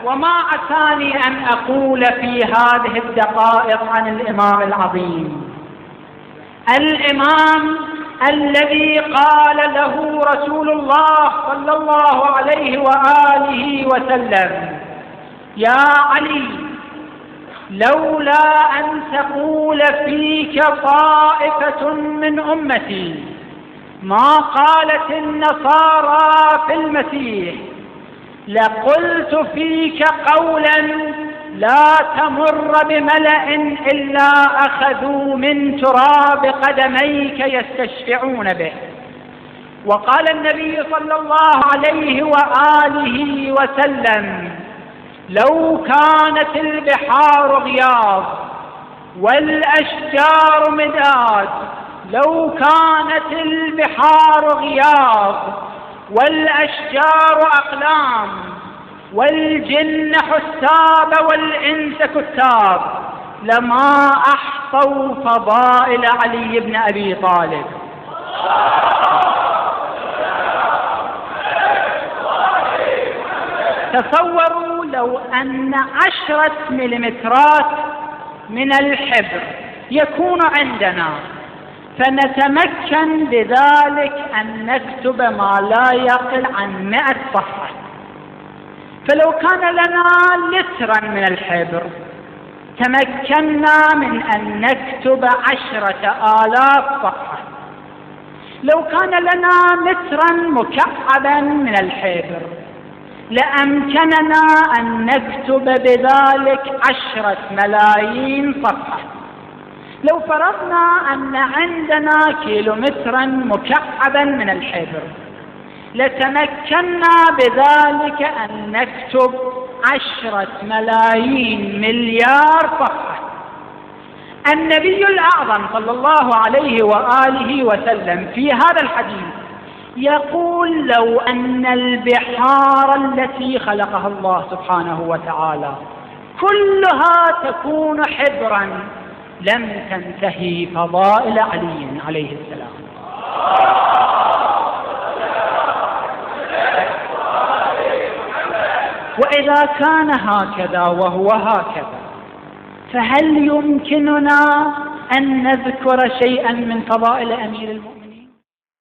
وما أتاني أن أقول في هذه الدقائق عن الإمام العظيم، الإمام الذي قال له رسول الله صلى الله عليه وآله وسلم: يا علي، لولا أن تقول فيك طائفة من أمتي ما قالت النصارى في المسيح، لقلت فيك قولا لا تمر بملأ إلا أخذوا من تراب قدميك يستشفعون به. وقال النبي صلى الله عليه وآله وسلم: لو كانت البحار غياض والأشجار مداد، لو كانت البحار غياض والأشجار أقلام والجن حساب والإنس كتاب، لما أحصوا فضائل علي بن أبي طالب. تصوروا لو أن 10 مليمترات من الحبر يكون عندنا، فنتمكن بذلك أن نكتب ما لا يقل عن 100 صفحة. فلو كان لنا لترا من الحبر تمكنا من أن نكتب 10,000 صفحة. لو كان لنا مترا مكعبا من الحبر لأمكننا أن نكتب بذلك 10 ملايين صفحة. لو فرضنا أن عندنا كيلومترا مكعبا من الحبر لتمكنا بذلك أن نكتب 10 ملايين مليار صفحة. النبي الأعظم صلى الله عليه وآله وسلم في هذا الحديث يقول: لو أن البحار التي خلقها الله سبحانه وتعالى كلها تكون حبرا لم تنتهي فضائل علي عليه السلام. وإذا كان هكذا وهو هكذا، فهل يمكننا أن نذكر شيئا من فضائل أمير المؤمنين؟